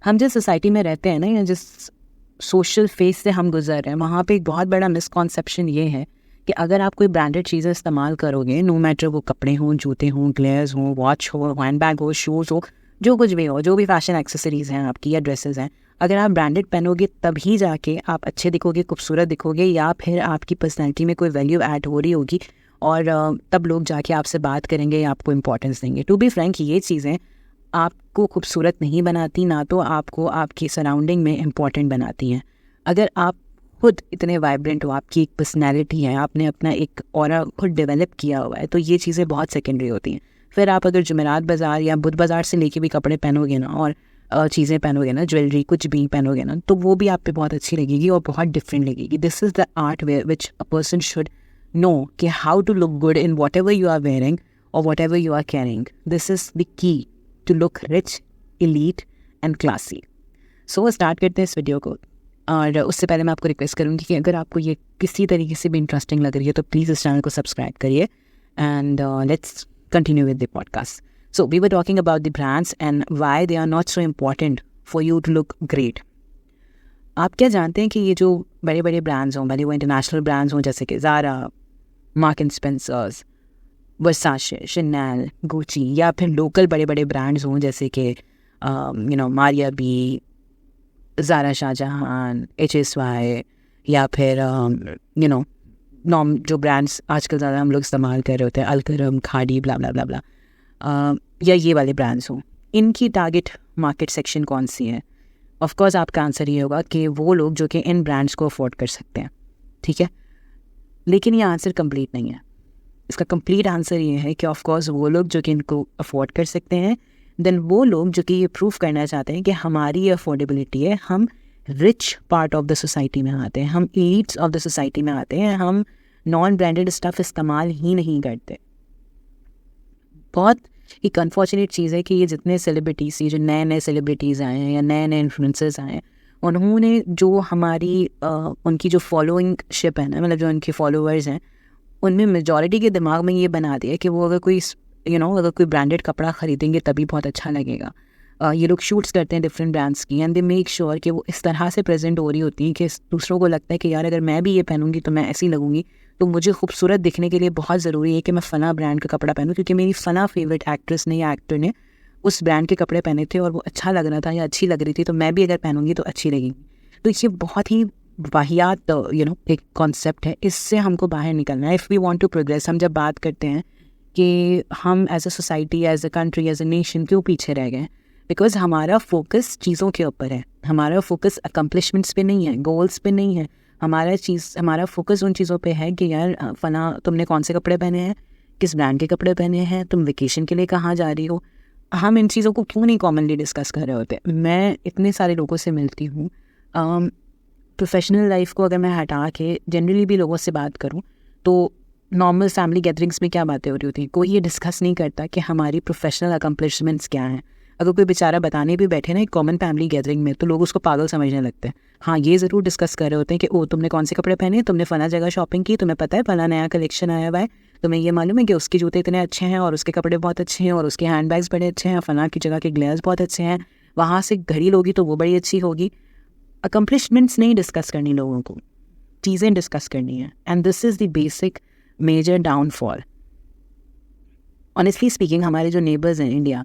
हम जिस सोसाइटी में रहते हैं ना, या जिस सोशल फेस से हम गुजर रहे हैं, वहाँ पे एक बहुत बड़ा मिसकॉन्सेप्शन ये है कि अगर आप कोई ब्रांडेड चीज़ें इस्तेमाल करोगे, नो मैटर वो कपड़े हों, जूते हों, ग्लेयर्स हों, वॉच हो, हैंड बैग हो, शूज़ हो, जो कुछ भी हो, जो भी फैशन एक्सेसरीज़ हैं आपकी या ड्रेसेस हैं, अगर आप ब्रांडेड पहनोगे तभी जाके आप अच्छे दिखोगे, खूबसूरत दिखोगे, या फिर आपकी पर्सनैलिटी में कोई वैल्यू ऐड हो रही होगी और तब लोग जाके आपसे बात करेंगे या आपको इंपॉर्टेंस देंगे। टू बी फ्रैंक, ये चीज़ें आपको खूबसूरत नहीं बनाती, ना तो आपको आपकी सराउंडिंग में इम्पॉर्टेंट बनाती हैं। अगर आप खुद इतने वाइब्रेंट हो, आपकी एक पर्सनैलिटी है, आपने अपना एक ऑरा खुद डेवलप किया हुआ है, तो ये चीज़ें बहुत सेकेंडरी होती हैं। फिर आप अगर जुमेरात बाज़ार या बुध बाज़ार से लेके भी कपड़े पहनोगे ना, और चीज़ें पहनोगे ना, ज्वेलरी कुछ भी पहनोगे ना, तो वो भी आप पे बहुत अच्छी लगेगी और बहुत डिफरेंट लगेगी। This is the art way which a person should know कि how to look good in whatever you are wearing और whatever you are carrying. This is the key to look rich, elite and classy. So start करते हैं इस video को। और उससे पहले मैं आपको रिक्वेस्ट करूँगी कि अगर आपको ये किसी तरीके से भी इंटरेस्टिंग लग रही है तो प्लीज़ इस चैनल को सब्सक्राइब करिए and let's continue with the podcast. So we were talking about the brands and why they are not so important for you to look great. आप क्या जानते हैं कि ये जो बड़े बड़े ब्रांड्स हों, भले वो इंटरनेशनल ब्रांड्स हों जैसे कि Zara, Mark and Spencers, Versace, Chanel, Gucci, या फिर लोकल बड़े बड़े ब्रांड्स हों जैसे कि मारिया बी, ज़ारा शाहजहान, HSY, या फिर नॉर्म जो ब्रांड्स आजकल ज़्यादा हम लोग इस्तेमाल कर रहे होते हैं, अलकरम, खाड़ी, ब्ला ब्ला ब्ला ब्ला, या ये वाले ब्रांड्स हों, इनकी टारगेट मार्केट सेक्शन कौन सी है? ऑफ कोर्स आपका आंसर ये होगा कि वो लोग जो कि इन ब्रांड्स को अफोर्ड कर सकते हैं, ठीक है। लेकिन ये आंसर कंप्लीट नहीं है। इसका कंप्लीट आंसर ये है कि ऑफ कोर्स वो लोग जो कि इनको अफोर्ड कर सकते हैं, देन वो लोग जो कि ये प्रूफ करना चाहते हैं कि हमारी ये अफोर्डेबिलिटी है, हम rich part of the society में आते हैं, हम एलिट्स ऑफ द सोसाइटी में आते हैं, हम नॉन ब्रांडेड स्टफ़ इस्तेमाल ही नहीं करते। बहुत एक अनफॉर्चुनेट चीज़ है कि ये जितने सेलिब्रिटीज़, ये जो नए नए सेलिब्रिटीज़ आए हैं या नए नए इन्फ्लुएंसर्स आए हैं, उन्होंने जो हमारी उनकी जो फॉलोइंगशिप है ना, मतलब जो उनके फॉलोअर्स हैं, उनमें मेजॉरिटी के दिमाग में ये बना दिया कि वो अगर कोई अगर कोई ब्रांडेड कपड़ा ख़रीदेंगे तभी बहुत अच्छा लगेगा। ये लोग शूट्स करते हैं डिफरेंट ब्रांड्स की एंड दे मेक श्योर कि वो इस तरह से प्रेजेंट हो रही होती हैं कि दूसरों को लगता है कि यार अगर मैं भी ये पहनूंगी तो मैं ऐसी लगूंगी, तो मुझे खूबसूरत दिखने के लिए बहुत ज़रूरी है कि मैं फ़ना ब्रांड का कपड़ा पहनूं, क्योंकि मेरी फ़ना फेवरेट एक्ट्रेस ने या एक्टर ने उस ब्रांड के कपड़े पहने थे और वो अच्छा लग रहा था या अच्छी लग रही थी, तो मैं भी अगर पहनूंगी तो अच्छी लगेगी। तो ये बहुत ही वाहियात एक कॉन्सेप्ट है, इससे हमको बाहर निकलना है if we want to progress. हम जब बात करते हैं कि हम as a society, as a country, as a nation क्यों पीछे रह गए, बिकॉज हमारा फोकस चीज़ों के ऊपर है, हमारा फोकस अकम्पलिशमेंट्स पे नहीं है, गोल्स पे नहीं है, हमारा फोकस उन चीज़ों पे है कि यार फला तुमने कौन से कपड़े पहने हैं, किस ब्रांड के कपड़े पहने हैं, तुम वेकेशन के लिए कहाँ जा रही हो। हम इन चीज़ों को क्यों नहीं कॉमनली डिस्कस कर रहे होते। मैं इतने सारे लोगों से मिलती हूँ, प्रोफेशनल लाइफ को अगर मैं हटा के जनरली भी लोगों से बात करूँ तो नॉर्मल फैमिली गैदरिंग्स में क्या बातें हो रही होती हैं, कोई ये डिस्कस नहीं करता कि हमारी प्रोफेशनल अकम्पलिशमेंट्स क्या हैं। अगर कोई बेचारा बताने भी बैठे ना एक कॉमन फैमिली गैदरिंग में, तो लोग उसको पागल समझने लगते हैं। हाँ, ये ज़रूर डिस्कस कर रहे होते हैं कि ओ तुमने कौन से कपड़े पहने, तुमने फ़ला जगह शॉपिंग की, तुम्हें पता है फ़ला नया कलेक्शन आया हुआ है, तुम्हें ये मालूम है कि उसके जूते इतने अच्छे हैं और उसके कपड़े बहुत अच्छे हैं और उसके हैंड बैग्स बड़े अच्छे हैं, फ़ला की जगह के ग्लेयर्स बहुत अच्छे हैं, वहाँ से घड़ी लोगी तो वो बड़ी अच्छी होगी। अकम्पलिशमेंट्स नहीं डिस्कस करनी, लोगों को चीज़ें डिस्कस करनी है, and this is the basic major downfall. Honestly speaking, हमारे जो नेबर्स हैं इंडिया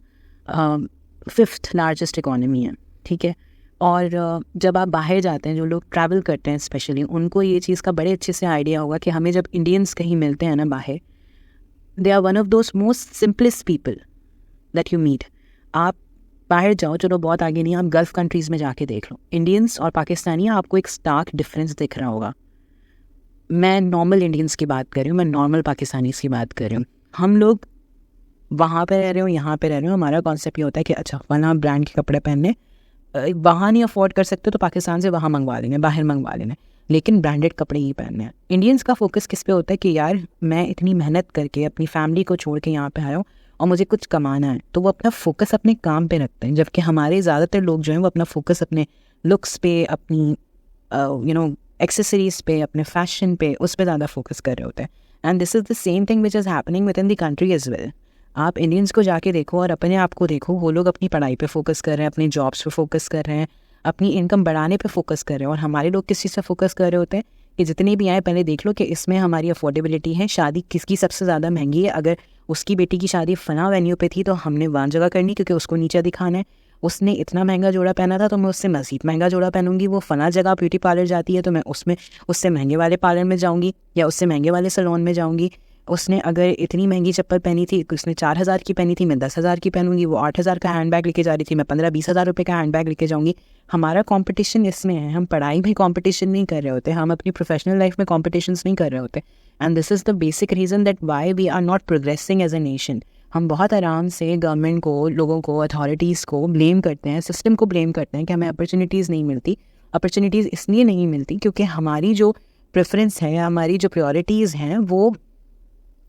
5th लार्जेस्ट इकॉनमी है, ठीक है। और जब आप बाहर जाते हैं, जो लोग ट्रैवल करते हैं स्पेशली, उनको ये चीज़ का बड़े अच्छे से आइडिया होगा कि हमें जब इंडियंस कहीं मिलते हैं ना बाहर, they are one of those most simplest people that you meet. आप बाहर जाओ, चलो बहुत आगे नहीं, आप गल्फ़ कंट्रीज़ में जाके देख लो, इंडियंस और पाकिस्तानी, आपको एक स्टार्क डिफरेंस दिख रहा होगा। मैं नॉर्मल इंडियंस की बात कर रही हूँ, मैं नॉर्मल पाकिस्तानीज़ की बात कर रही हूँ। हम लोग वहाँ पे रह रहे हो, यहाँ पे रह रहे हो, हमारा कॉन्सेप्ट ये होता है कि अच्छा फला ब्रांड के कपड़े पहनने, वहाँ नहीं अफोर्ड कर सकते तो पाकिस्तान से वहाँ मंगवा लेंगे, बाहर मंगवा लेंगे, लेकिन ब्रांडेड कपड़े ही पहनने हैं। इंडियंस का फोकस किस पे होता है कि यार मैं इतनी मेहनत करके अपनी फैमिली को छोड़ के यहाँ पे आया हूँ और मुझे कुछ कमाना है, तो वो अपना फोकस अपने काम पे रखते हैं। जबकि हमारे ज़्यादातर लोग जो हैं वो अपना फोकस अपने लुक्स पे, अपनी एक्सेसरीज पे, अपने फैशन पे, उस पर ज़्यादा फोकस कर रहे होते हैं। And this is the same thing which is happening within the country as well. आप इंडियंस को जाके देखो और अपने आप को देखो, वो लोग अपनी पढ़ाई पे फोकस कर रहे हैं, अपनी जॉब्स पे फोकस कर रहे हैं, अपनी इनकम बढ़ाने पे फोकस कर रहे हैं। और हमारे लोग किस चीज़ से फोकस कर रहे होते हैं कि जितने भी आए पहले देख लो कि इसमें हमारी अफोर्डेबिलिटी है, शादी किसकी सबसे ज़्यादा महंगी है। अगर उसकी बेटी की शादी फना वेन्यू पे थी तो हमने वहाँ जगह करनी क्योंकि उसको नीचा दिखाना है। उसने इतना महंगा जोड़ा पहना था तो मैं उससे मज़ीद महंगा जोड़ा पहनूंगी। वो फना जगह ब्यूटी पार्लर जाती है तो मैं उसमें उससे महंगे वाले पार्लर में जाऊँगी या उससे महंगे वाले सैलून में जाऊँगी। उसने अगर इतनी महंगी चप्पल पहनी थी, उसने 4,000 की पहनी थी, मैं 10,000 की पहनूंगी। वो 8,000 का हैंड बैग लेके जा रही थी, मैं 15-20 हज़ार रुपये का हैंड बैग लेके जाऊँगी। हमारा कंपटीशन इसमें है, हम पढ़ाई में कंपटीशन नहीं कर रहे होते, हम अपनी प्रोफेशनल लाइफ में कॉम्पिटिशन्स नहीं कर रहे होते। And this is the basic reason that why we are not progressing as a nation. हम बहुत आराम से गवर्नमेंट को, लोगों को, अथॉरिटीज़ को ब्लेम करते हैं, सिस्टम को ब्लेम करते हैं कि हमें अपॉर्चुनिटीज़ नहीं मिलती। अपॉर्चुनिटीज़ इसलिए नहीं मिलती क्योंकि हमारी जो प्रेफरेंस है, हमारी जो प्रायोरिटीज़ हैं वो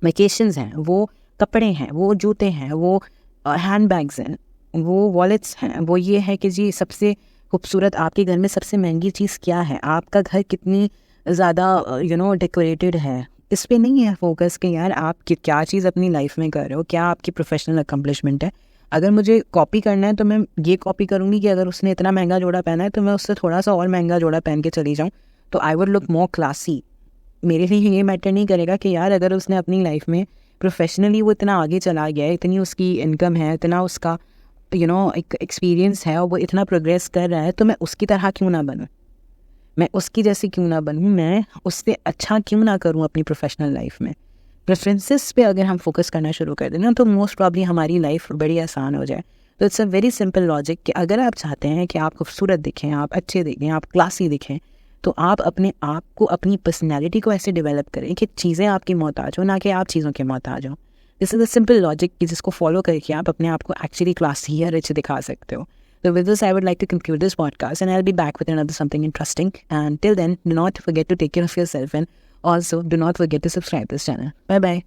वेकेशंस हैं, वो कपड़े हैं, वो जूते हैं, वो हैंड बैग्स हैं, वो वॉलेट्स हैं, वो ये है कि जी सबसे खूबसूरत आपके घर में सबसे महंगी चीज़ क्या है, आपका घर कितनी ज़्यादा डेकोरेटेड है। इस पे नहीं है फोकस कि यार आप क्या चीज़ अपनी लाइफ में कर रहे हो, क्या आपकी प्रोफेशनल अकम्पलिशमेंट है। अगर मुझे कॉपी करना है तो मैं ये कॉपी करूँगी कि अगर उसने इतना महंगा जोड़ा पहना है तो मैं उससे थोड़ा सा और महंगा जोड़ा पहन के चली जाऊँ, तो I would look more classy. मेरे लिए ये मैटर नहीं करेगा कि यार अगर उसने अपनी लाइफ में प्रोफेशनली वो इतना आगे चला गया है, इतनी उसकी इनकम है, इतना उसका एक एक्सपीरियंस है और वो इतना प्रोग्रेस कर रहा है, तो मैं उसकी तरह क्यों ना बनूँ, मैं उसकी जैसी क्यों ना बनूँ, मैं उससे अच्छा क्यों ना करूँ अपनी प्रोफेशनल लाइफ में। प्रेफरेंसेस पे अगर हम फोकस करना शुरू कर दें ना तो मोस्ट प्रॉब्ली हमारी लाइफ बड़ी आसान हो जाए। तो it's a very simple logic कि अगर आप चाहते हैं कि आप खूबसूरत दिखें, आप अच्छे दिखें, आप क्लासी दिखें, तो आप अपने आप को, अपनी पर्सनैलिटी को ऐसे डेवलप करें कि चीज़ें आपकी मोहताज हो, ना कि आप चीज़ों के मोहताज हो। This is a simple logic कि जिसको फॉलो करके आप अपने आप को एक्चुअली क्लासी या रिच दिखा सकते हो। So with this, I would like to conclude this podcast and I'll be back with another something interesting. And till then, do not forget to take care of yourself and also do not forget to subscribe this channel. Bye bye.